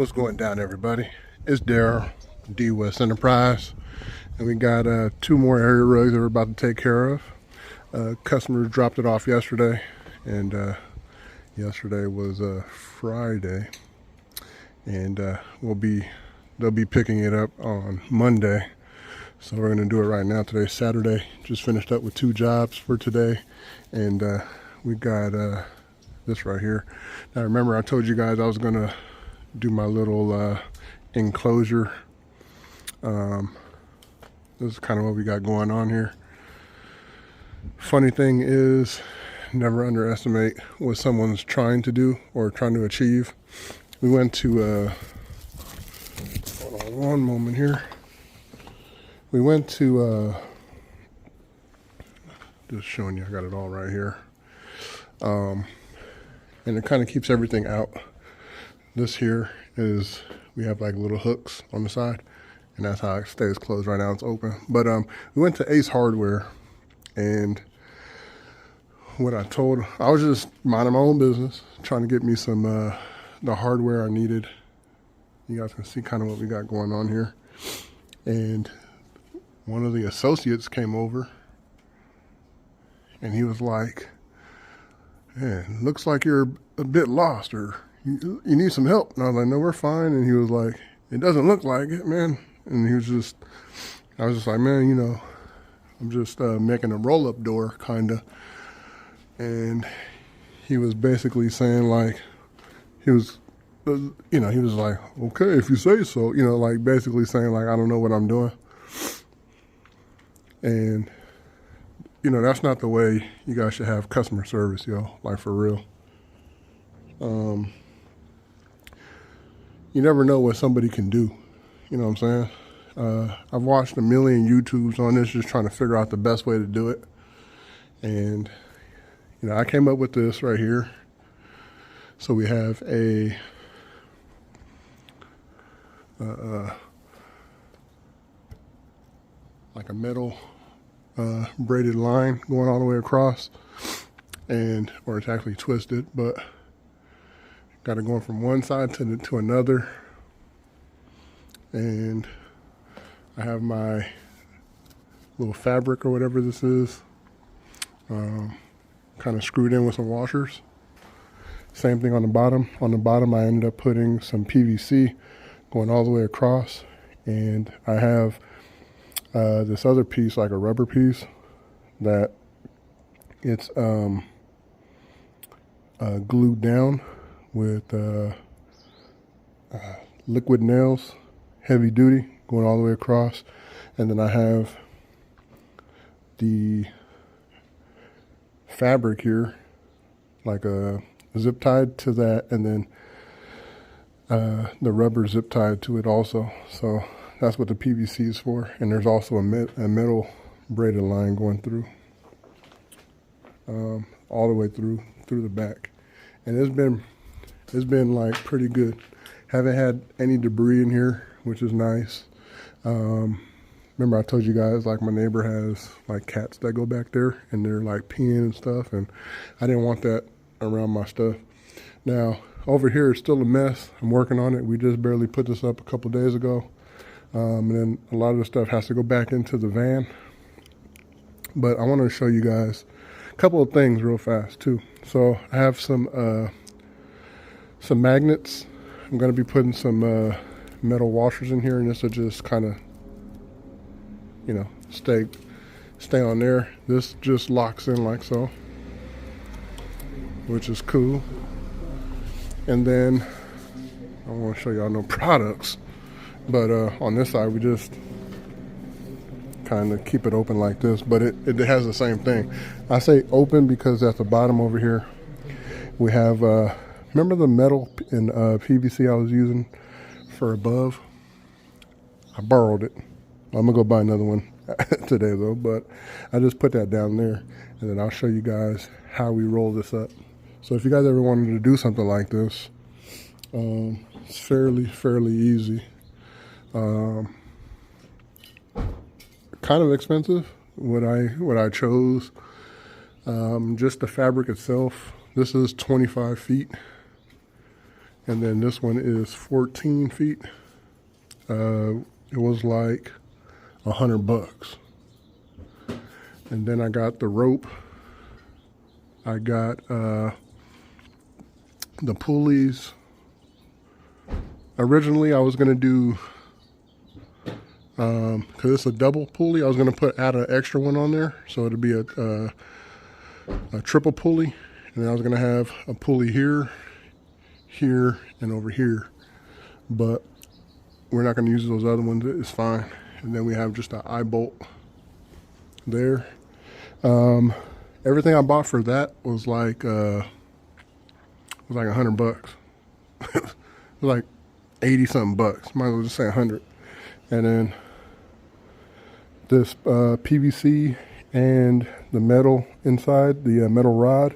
What's going down, everybody? It's Daryl, DWES Enterprise, and we got 2 more area rugs that we're about to take care of. Customer dropped it off yesterday, and yesterday was Friday, and they'll be picking it up on Monday. So we're gonna do it right now. Today's Saturday. Just finished up with 2 jobs for today, and we got this right here. Now remember, I told you guys I was gonna do my little enclosure. This is kind of what we got going on here. Funny thing is, never underestimate what someone's trying to do or trying to achieve. We went to hold on one moment here. We went to just showing you, I got it all right here, and it kind of keeps everything out. This here is, we have like little hooks on the side, and that's how it stays closed. Right now it's open. But we went to Ace Hardware, and what I was just minding my own business, trying to get me some the hardware I needed. You guys can see kind of what we got going on here. And one of the associates came over, and he was like, "Man, looks like you're a bit lost, or you need some help." And I was like, "No, we're fine." And he was like, "It doesn't look like it, man." And I was just like, "Man, you know, I'm just making a roll-up door, kinda." And he was basically saying, like, he was like, "Okay, if you say so," like basically saying like, "I don't know what I'm doing." And that's not the way you guys should have customer service, yo. Like, for real. You never know what somebody can do. You know what I'm saying? I've watched a million YouTubes on this, just trying to figure out the best way to do it. And, I came up with this right here. So we have a like a metal braided line going all the way across, or it's actually twisted, but got it going from one side to another. And I have my little fabric or whatever this is, kind of screwed in with some washers. Same thing on the bottom. On the bottom, I ended up putting some PVC going all the way across, and I have this other piece, like a rubber piece, that it's glued down with liquid nails, heavy duty, going all the way across. And then I have the fabric here, like a zip tied to that, and then the rubber zip tied to it also. So that's what the PVC is for. And there's also a metal braided line going through, all the way through the back. And it's been like pretty good. Haven't had any debris in here, which is nice. Remember I told you guys, like, my neighbor has like cats that go back there and they're like peeing and stuff, and I didn't want that around my stuff. Now over here it's still a mess. I'm working on it. We just barely put this up a couple days ago. And then a lot of the stuff has to go back into the van. But I want to show you guys a couple of things real fast too. So I have some magnets. I'm going to be putting some metal washers in here, and this will just kind of, stay on there. This just locks in like so, which is cool. And then I don't want to show y'all no products, but on this side we just kind of keep it open like this, but it has the same thing. I say open because at the bottom over here we have remember the metal and PVC I was using for above? I borrowed it. I'm gonna go buy another one today though, but I just put that down there, and then I'll show you guys how we roll this up. So if you guys ever wanted to do something like this, it's fairly easy. Kind of expensive, what I chose. Just the fabric itself, this is 25 feet, And then this one is 14 feet. It was like $100. And then I got the rope. I got the pulleys. Originally I was gonna do, cause it's a double pulley, I was gonna add an extra one on there. So it'd be a triple pulley. And then I was gonna have a pulley here, here, and over here. But we're not gonna use those other ones, it's fine. And then we have just an eye bolt there. Everything I bought for that was like $100. It was like 80 something bucks. Might as well just say 100. And then this PVC and the metal inside, the metal rod,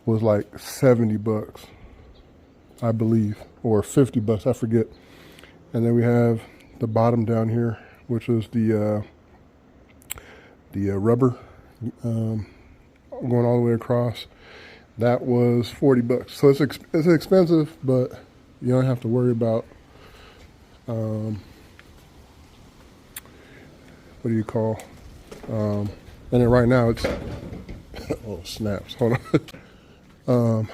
was like 70 bucks, I believe, or 50 bucks, I forget. And then we have the bottom down here, which is the rubber going all the way across. That was 40 bucks. So it's expensive, but you don't have to worry about what do you call? And then right now it's oh snaps. Hold on.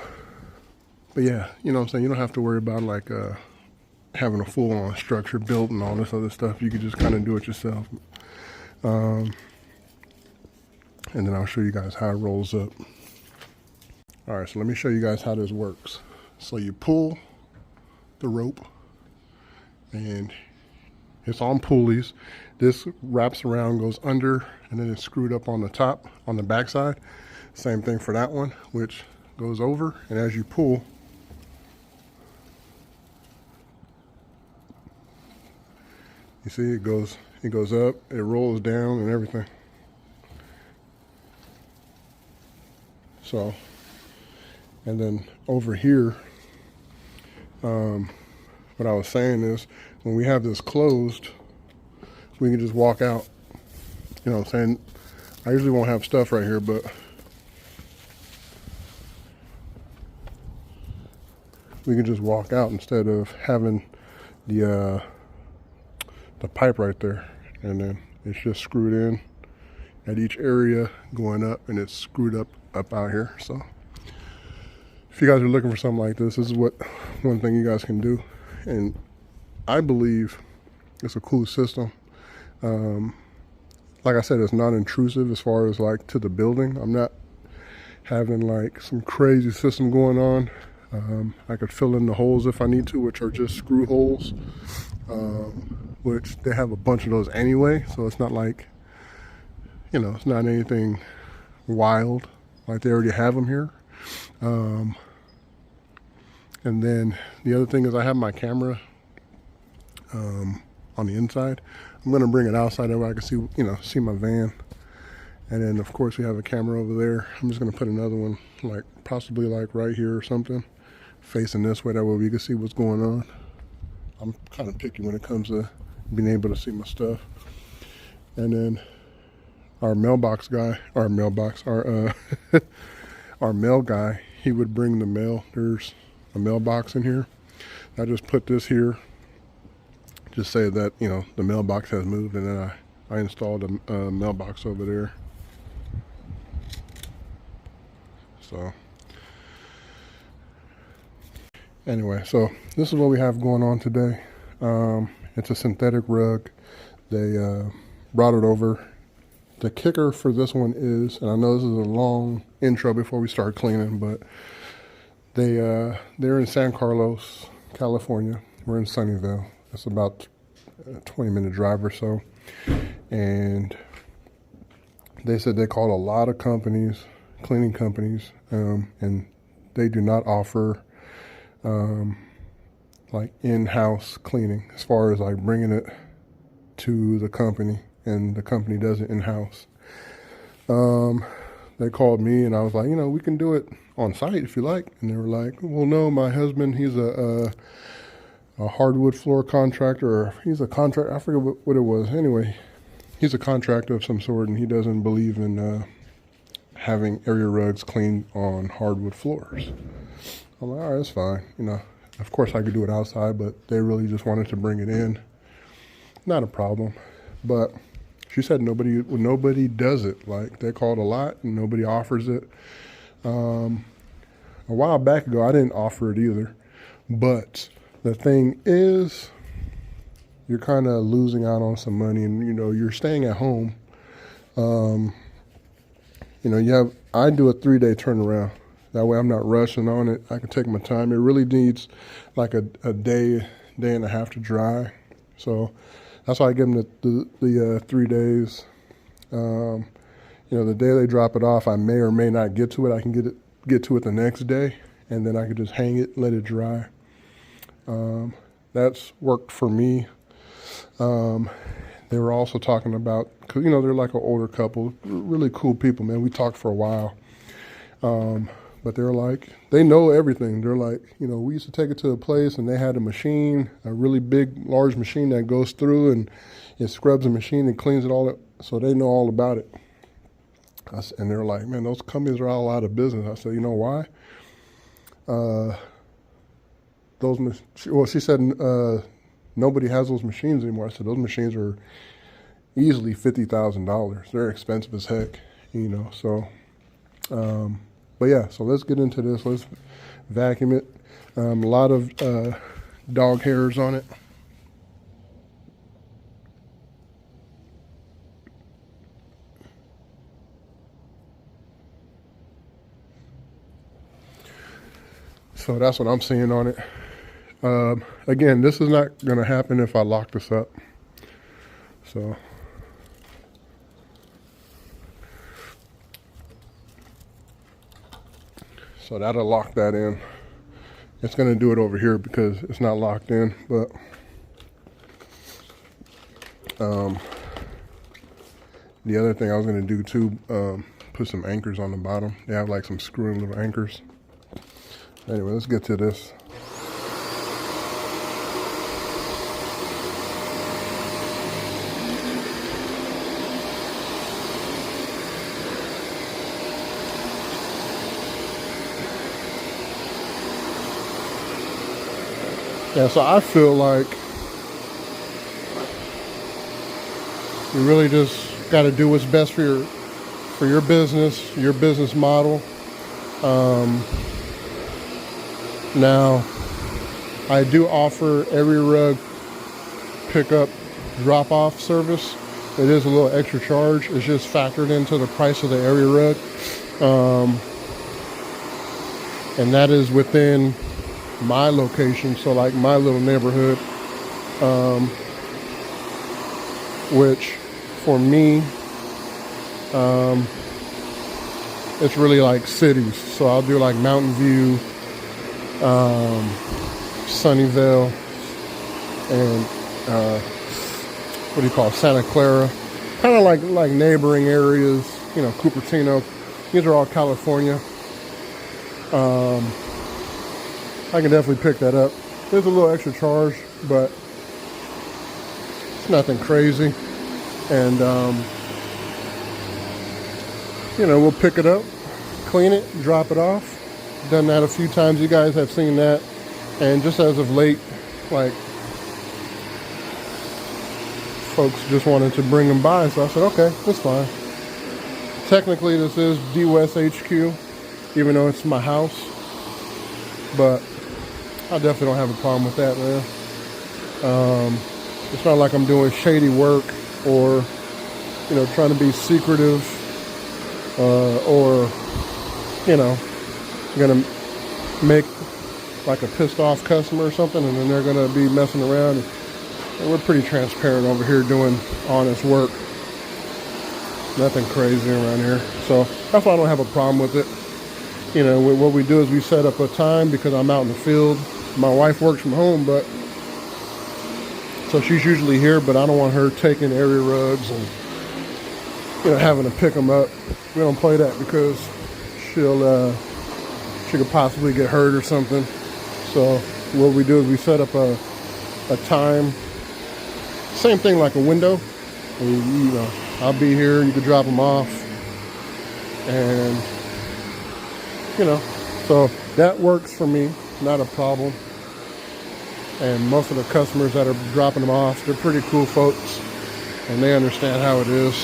But yeah, you know what I'm saying. You don't have to worry about like having a full-on structure built and all this other stuff. You could just kind of do it yourself. And then I'll show you guys how it rolls up. All right, so let me show you guys how this works. So you pull the rope and it's on pulleys. This wraps around, goes under, and then it's screwed up on the top, on the back side. Same thing for that one, which goes over, and as you pull, you see it goes up, it rolls down and everything. So, and then over here, what I was saying is when we have this closed, we can just walk out. You know what I'm saying? I usually won't have stuff right here, but we can just walk out instead of having the pipe right there. And then it's just screwed in at each area going up, and it's screwed up out here. So if you guys are looking for something like this is one thing you guys can do. And I believe it's a cool system. Like I said, it's not intrusive as far as like to the building. I'm not having like some crazy system going on. I could fill in the holes if I need to, which are just screw holes, which they have a bunch of those anyway. So it's not like, you know, it's not anything wild. Like they already have them here. And then the other thing is I have my camera on the inside. I'm gonna bring it outside where I can see, you know, see my van. And then of course we have a camera over there. I'm just gonna put another one like possibly like right here or something, facing this way. That way we can see what's going on. I'm kind of picky when it comes to being able to see my stuff. And then our mailbox guy, our mail guy, he would bring the mail. There's a mailbox in here. I just put this here, just say that, you know, the mailbox has moved, and then I installed a mailbox over there. So anyway, so this is what we have going on today. It's a synthetic rug. They brought it over. The kicker for this one is, and I know this is a long intro before we start cleaning, but they're in San Carlos, California. We're in Sunnyvale. It's about a 20-minute drive or so. And they said they called a lot of companies, cleaning companies, and they do not offer like in-house cleaning as far as like bringing it to the company, and the company does it in-house. They called me and I was like, you know, we can do it on site if you like. And they were like, well, no, my husband, he's a hardwood floor contractor, or he's a contractor. I forget what it was. Anyway, he's a contractor of some sort, and he doesn't believe in having area rugs cleaned on hardwood floors. I'm like, all right, that's fine. You know, Of course, I could do it outside, but they really just wanted to bring it in. Not a problem. But she said nobody does it. Like, they called a lot and nobody offers it. A while back ago, I didn't offer it either. But the thing is, you're kind of losing out on some money, and you're staying at home. I do a 3-day turnaround. That way I'm not rushing on it. I can take my time. It really needs like a day and a half to dry. So that's why I give them the 3 days. The day they drop it off, I may or may not get to it. I can get to it the next day, and then I can just hang it, let it dry. That's worked for me. They were also talking about, cause they're like an older couple, really cool people, man. We talked for a while. But they're like, they know everything. They're like, we used to take it to a place and they had a machine, a really big, large machine that goes through and it scrubs the machine and cleans it all up. So they know all about it. And they're like, man, those companies are all out of business. I said, you know why? She said, nobody has those machines anymore. I said, those machines are easily $50,000. They're expensive as heck, so. But yeah, so let's get into this. Let's vacuum it. A lot of dog hairs on it. So that's what I'm seeing on it. Again, this is not going to happen if I lock this up. So that'll lock that in. It's going to do it over here because it's not locked in, but the other thing I was going to do too, put some anchors on the bottom. They have like some screw-in little anchors. Anyway, let's get to this. Yeah, so I feel like you really just got to do what's best for your business model. Now, I do offer every rug pickup drop-off service. It is a little extra charge. It's just factored into the price of the area rug, and that is within my location, so like my little neighborhood, which for me, it's really like cities. So I'll do like Mountain View, Sunnyvale, and what do you call it, Santa Clara, kind of like neighboring areas, Cupertino. These are all California. I can definitely pick that up. There's a little extra charge, but it's nothing crazy. And, we'll pick it up, clean it, drop it off. Done that a few times. You guys have seen that. And just as of late, like, folks just wanted to bring them by. So I said, okay, that's fine. Technically, this is DWES HQ, even though it's my house. But I definitely don't have a problem with that, man. It's not like I'm doing shady work or, trying to be secretive, or, gonna make like a pissed off customer or something, and then they're gonna be messing around. And we're pretty transparent over here doing honest work. Nothing crazy around here. So that's why I don't have a problem with it. What we do is we set up a time because I'm out in the field. My wife works from home, so she's usually here, but I don't want her taking area rugs and, having to pick them up. We don't play that because she could possibly get hurt or something. So what we do is we set up a time, same thing like a window. And, I'll be here, you can drop them off, and, so that works for me, not a problem. And most of the customers that are dropping them off, they're pretty cool folks, and they understand how it is.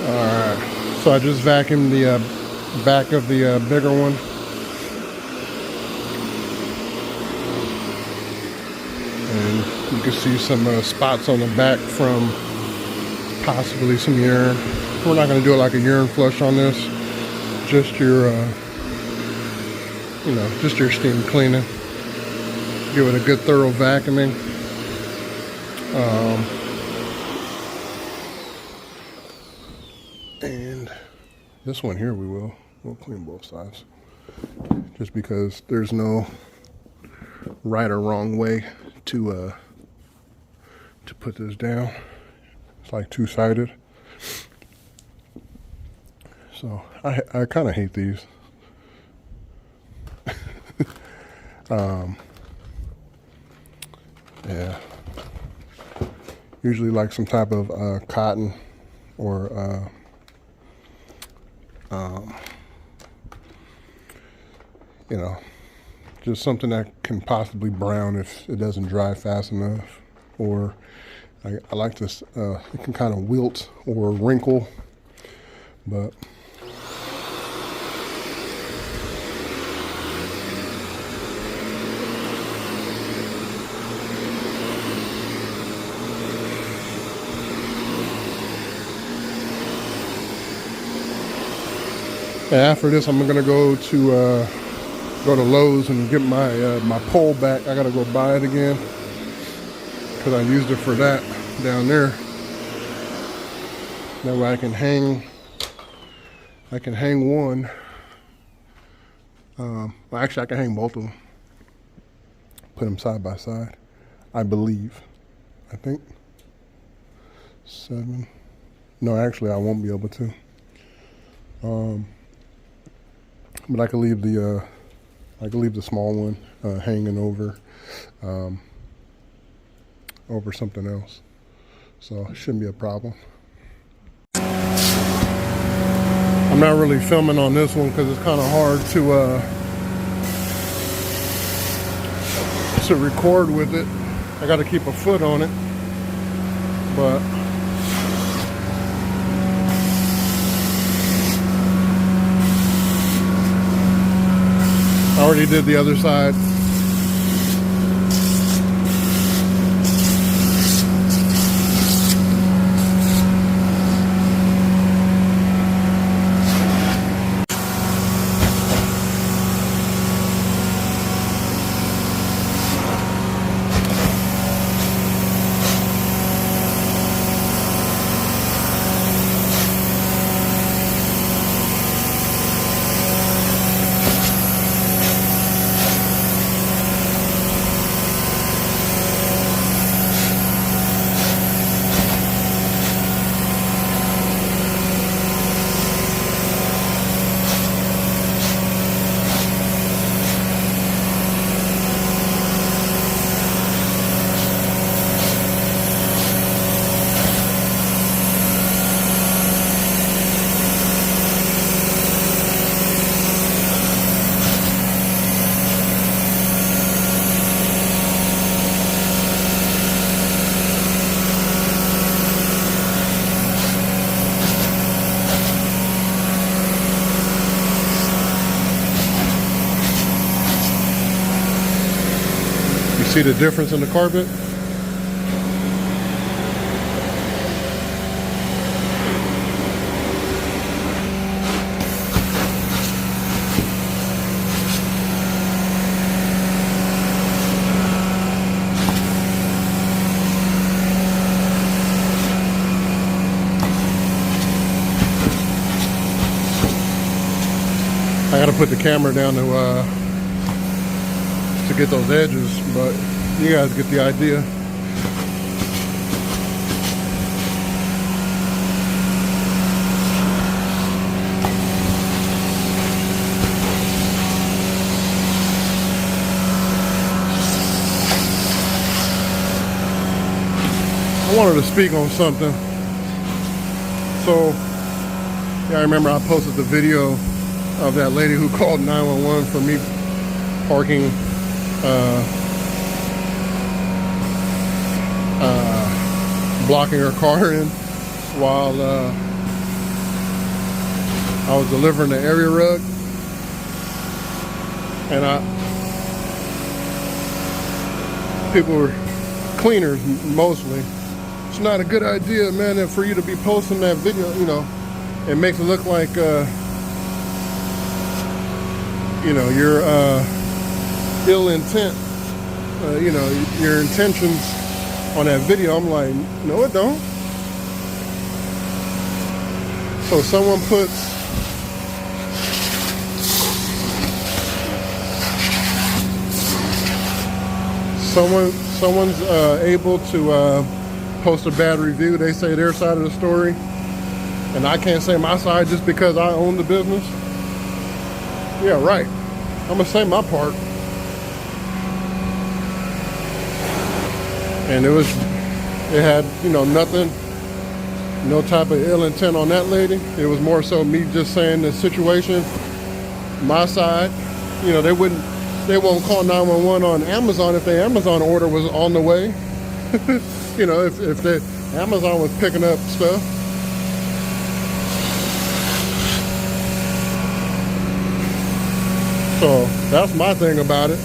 Alright, so I just vacuumed the back of the bigger one. And you can see some spots on the back from possibly some urine. We're not going to do it like a urine flush on this. Just your, just your steam cleaning. Give it a good thorough vacuuming. And this one here we'll clean both sides. Just because there's no right or wrong way to put this down. It's like two-sided. So I kind of hate these. Yeah. Usually like some type of cotton or just something that can possibly brown if it doesn't dry fast enough. Or I like this, it can kind of wilt or wrinkle, but after this, I'm gonna go to Lowe's and get my pole back. I gotta go buy it again because I used it for that down there. That way I can hang one. Well, actually, I can hang both of them. Put them side by side. I believe. I think 7. No, actually, I won't be able to. But I could leave the small one hanging over something else, so it shouldn't be a problem. I'm not really filming on this one because it's kind of hard to record with it. I got to keep a foot on it, but I already did the other side. See the difference in the carpet? I gotta put the camera down to get those edges, but you guys get the idea. I wanted to speak on something. So, yeah, I remember I posted the video of that lady who called 911 for me parking blocking her car in while I was delivering the area rug. And people were cleaners mostly. It's not a good idea, man, and for you to be posting that video, you know, it makes it look like you know, you're ill intent, you know, your intentions on that video. I'm like, no, it don't. So someone puts someone's able to post a bad review. They say their side of the story, and I can't say my side just because I own the business. Yeah, right. I'm gonna say my part. And it had, you know, nothing, no type of ill intent on that lady. It was more so me just saying the situation, my side. You know, they won't call 911 on Amazon if their Amazon order was on the way. You know, if the Amazon was picking up stuff. So that's my thing about it.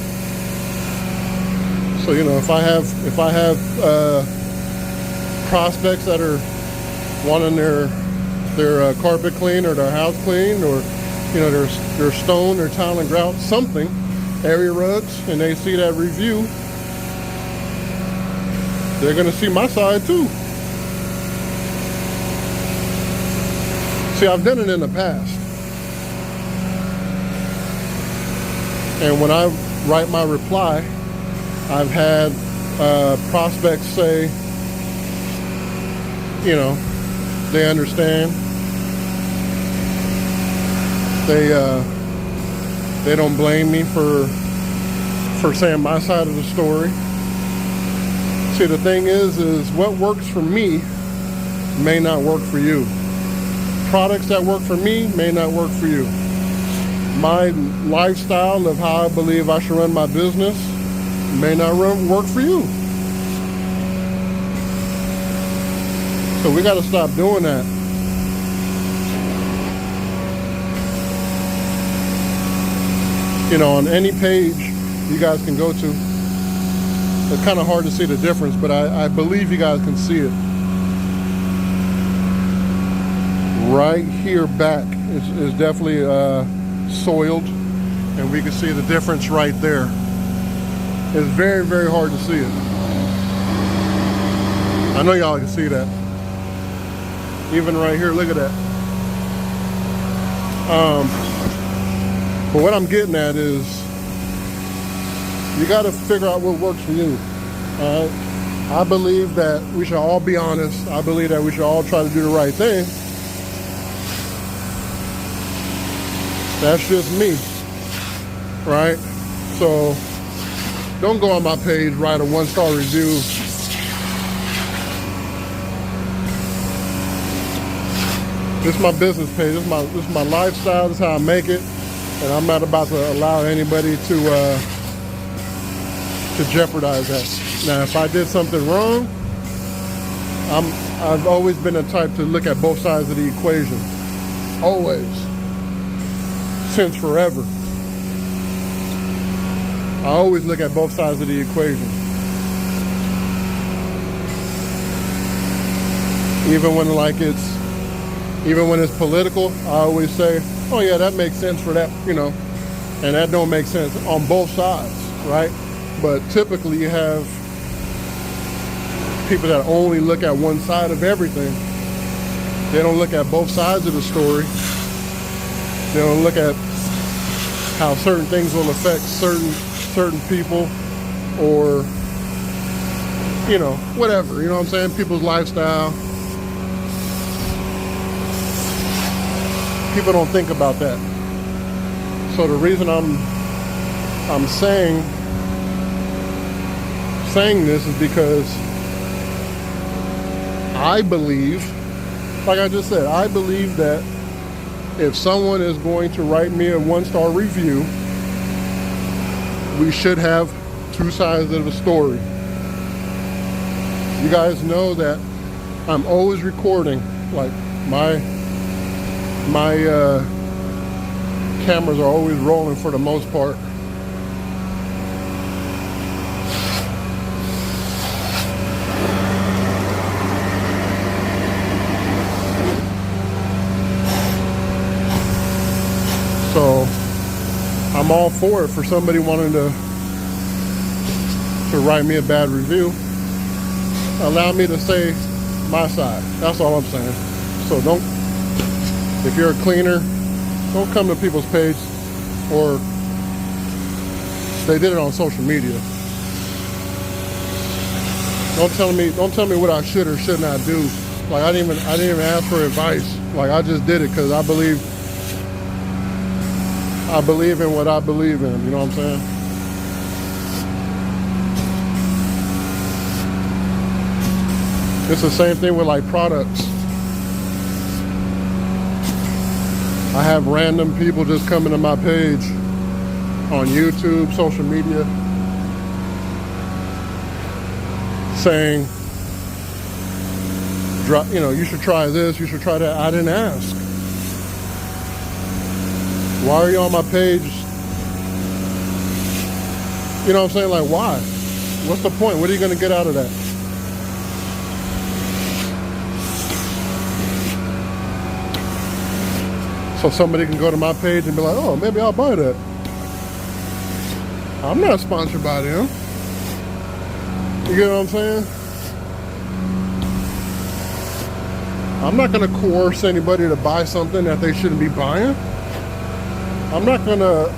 So, you know, if I have prospects that are wanting their carpet clean or their house clean, or, you know, their stone or tile and grout, something, area rugs, and they see that review, they're gonna see my side too. See, I've done it in the past. And when I write my reply, I've had prospects say, you know, they understand. They don't blame me for saying my side of the story. See, the thing is what works for me may not work for you. Products that work for me may not work for you. My lifestyle of how I believe I should run my business may not work for you. So we got to stop doing that. You know, on any page you guys can go to, it's kind of hard to see the difference, but I believe you guys can see it. Right here back is definitely soiled, and we can see the difference right there. It's very, very hard to see it. I know y'all can see that. Even right here, look at that. But what I'm getting at is, you got to figure out what works for you. I believe that we should all be honest. I believe that we should all try to do the right thing. That's just me, right? So don't go on my page, write a 1-star review. This is my business page. This is my lifestyle. This is how I make it, and I'm not about to allow anybody to jeopardize that. Now, if I did something wrong, I've always been the type to look at both sides of the equation. Always. Since forever. I always look at both sides of the equation. Even when it's political, I always say, oh yeah, that makes sense for that, you know, and that don't make sense on both sides, right? But typically you have people that only look at one side of everything. They don't look at both sides of the story. They don't look at how certain things will affect certain people, or, you know, whatever, you know what I'm saying? People's lifestyle. People don't think about that. So the reason I'm saying this is because I believe, like I just said, I believe that if someone is going to write me a 1-star review, we should have 2 sides of the story. You guys know that I'm always recording. Like my cameras are always rolling for the most part. So I'm all for it for somebody wanting to write me a bad review. Allow me to say my side. That's all I'm saying. So don't, if you're a cleaner, don't come to people's page, or they did it on social media. Don't tell me what I should or should not do. Like I didn't even ask for advice. Like I just did it because I believe in what I believe in. You know what I'm saying? It's the same thing with like products. I have random people just coming to my page on YouTube, social media, saying, you should try this, you should try that. I didn't ask. Why are you on my page? You know what I'm saying? Like, why? What's the point? What are you going to get out of that? So somebody can go to my page and be like, oh, maybe I'll buy that. I'm not sponsored by them. You get what I'm saying? I'm not going to coerce anybody to buy something that they shouldn't be buying. I'm not going to,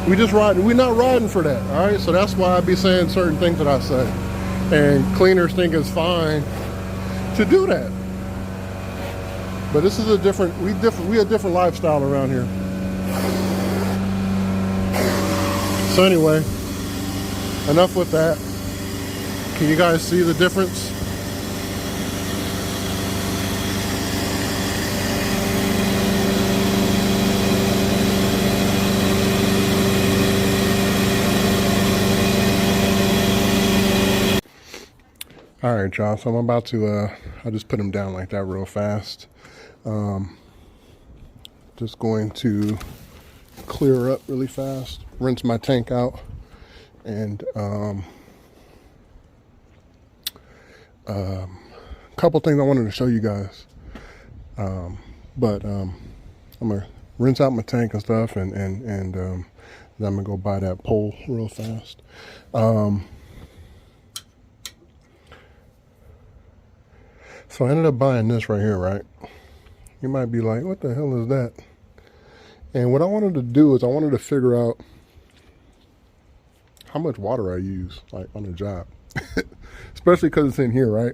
we're not riding for that, all right? So that's why I be saying certain things that I say. And cleaners think it's fine to do that. But this is a different lifestyle around here. So anyway, enough with that. Can you guys see the difference? All right, y'all, so I'm about to, I just put them down like that real fast. Just going to clear up really fast, rinse my tank out, and a couple things I wanted to show you guys. I'm gonna rinse out my tank and stuff, and then I'm gonna go buy that pole real fast. So I ended up buying this right here, right? You might be like, what the hell is that? And what I wanted to do is I wanted to figure out how much water I use, like on a job. Especially because it's in here, right?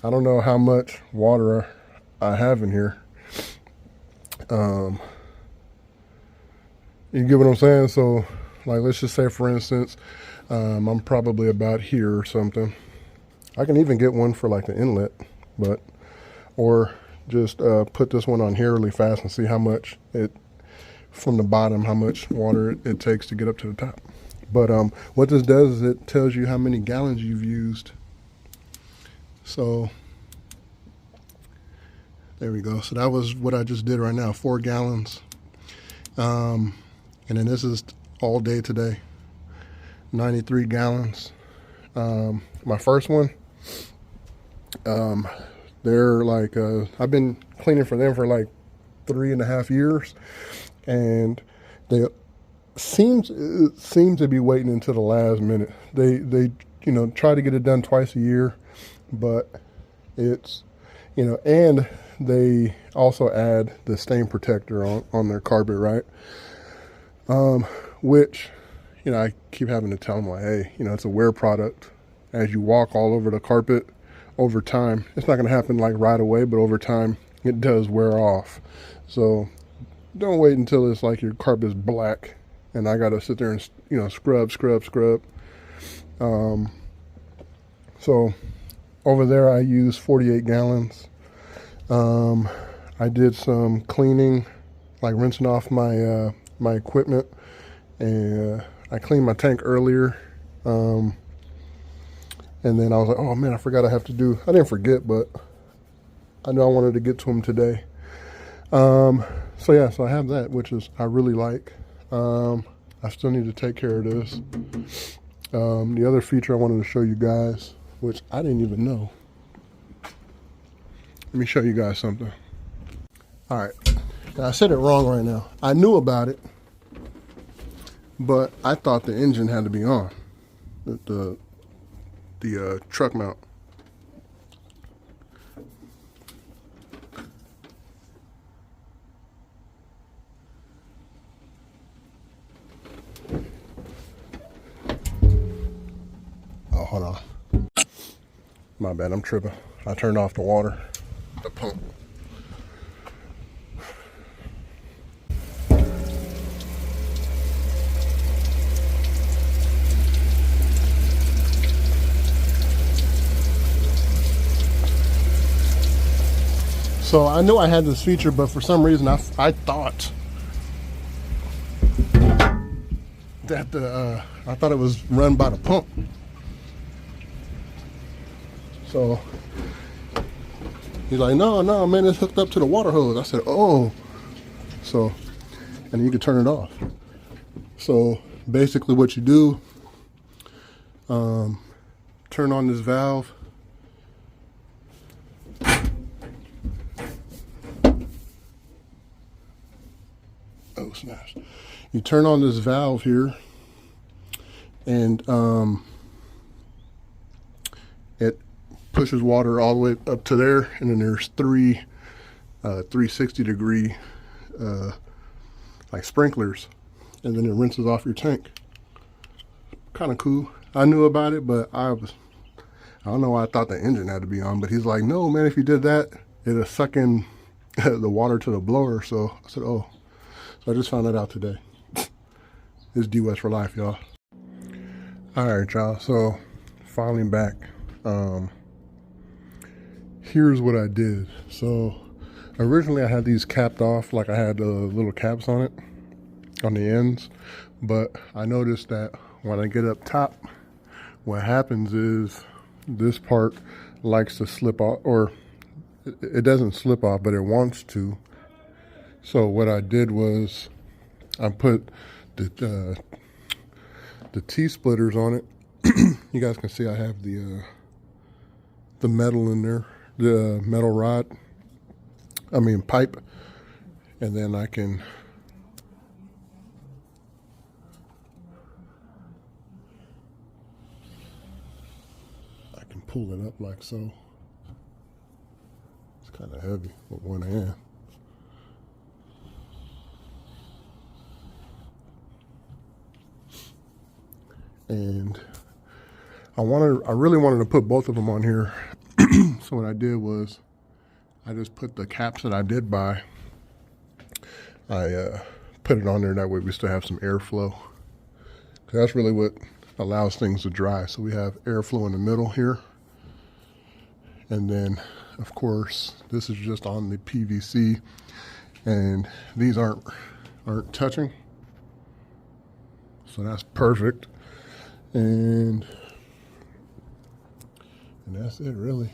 I don't know how much water I have in here. You get what I'm saying? So, like, let's just say, for instance, I'm probably about here or something. I can even get one for like the inlet, or just put this one on here really fast and see how much from the bottom, how much water it takes to get up to the top. But what this does is it tells you how many gallons you've used. So there we go. So that was what I just did right now, 4 gallons. And then this is all day today, 93 gallons. My first one, they're like, I've been cleaning for them for like 3.5 years, and they seem to be waiting until the last minute. They try to get it done twice a year, but it's, and they also add the stain protector on their carpet, right? Which, I keep having to tell them, like, hey, it's a wear product. As you walk all over the carpet, over time, it's not going to happen like right away, but over time it does wear off. So don't wait until it's like your carpet's black and I got to sit there and scrub. So over there I use 48 gallons. I I did some cleaning, like rinsing off my my equipment, and I cleaned my tank earlier. And then I was like, oh man, I forgot I didn't forget, but I know I wanted to get to them today. So yeah, so I have that, which is I really like. I still need to take care of this. The other feature I wanted to show you guys, which I didn't even know. Let me show you guys something. All right, now, I said it wrong right now. I knew about it, but I thought the engine had to be on, the truck mount. Oh, hold on. My bad, I'm tripping. I turned off the water, the pump. So I knew I had this feature, but for some reason I thought that I thought it was run by the pump. So he's like, no, man, it's hooked up to the water hose. I said, oh. So, and you can turn it off. So basically what you do, turn on this valve. Oh, smash. You turn on this valve here, and it pushes water all the way up to there, and then there's three 360-degree like sprinklers, and then it rinses off your tank. Kind of cool. I knew about it, but I don't know why I thought the engine had to be on, but he's like, no, man, if you did that, it'll suck in the water to the blower. So I said, oh. So I just found that out today. It's DWES for life, y'all. All right, y'all. So finally back. Here's what I did. So originally I had these capped off, like I had the little caps on it, on the ends. But I noticed that when I get up top, what happens is this part likes to slip off, or it doesn't slip off, but it wants to. So what I did was I put the T-splitters on it. You guys can see I have the metal in there, the metal pipe, and then I can pull it up like so. It's kind of heavy with one hand. And I really wanted to put both of them on here. So what I did was I just put the caps that I did buy, I put it on there, that way we still have some airflow. That's really what allows things to dry. So we have airflow in the middle here. And then of course this is just on the PVC, and these aren't touching. So that's perfect. And that's it, really.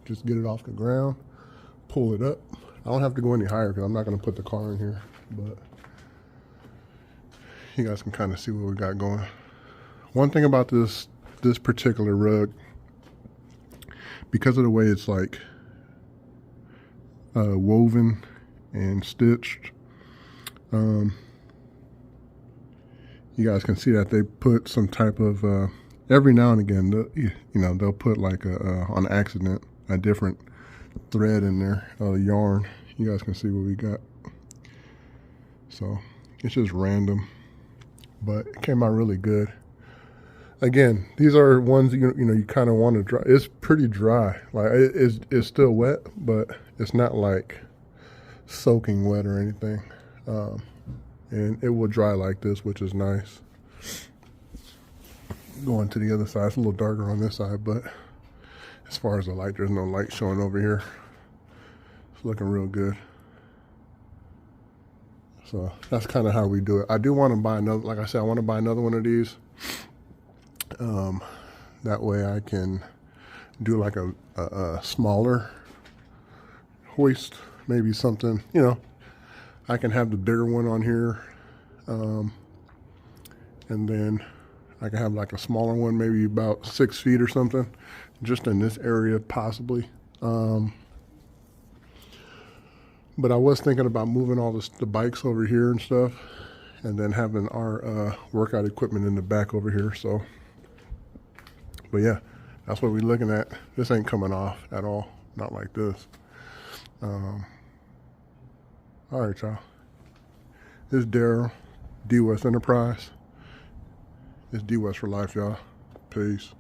Just get it off the ground, pull it up. I don't have to go any higher because I'm not going to put the car in here, but you guys can kind of see what we got going. One thing about this particular rug, because of the way it's like woven and stitched, you guys can see that they put some type of, every now and again, they'll put like on accident, a different thread in there, yarn. You guys can see what we got. So it's just random, but it came out really good. Again, these are ones you kind of want to dry. It's pretty dry. Like it's still wet, but it's not like soaking wet or anything. And it will dry like this, which is nice. Going to the other side, it's a little darker on this side, but as far as the light, there's no light showing over here. It's looking real good. So that's kind of how we do it. I do want to buy another, like I said, I want to buy another one of these. That way I can do like a smaller hoist, maybe something, you know, I can have the bigger one on here. And then I can have like a smaller one, maybe about 6 feet or something, just in this area possibly. But I was thinking about moving all the bikes over here and stuff, and then having our workout equipment in the back over here. So, but yeah, that's what we're looking at. This ain't coming off at all, not like this. All right, y'all. This is Daryl, DWES Enterprise. It's DWES for life, y'all. Peace.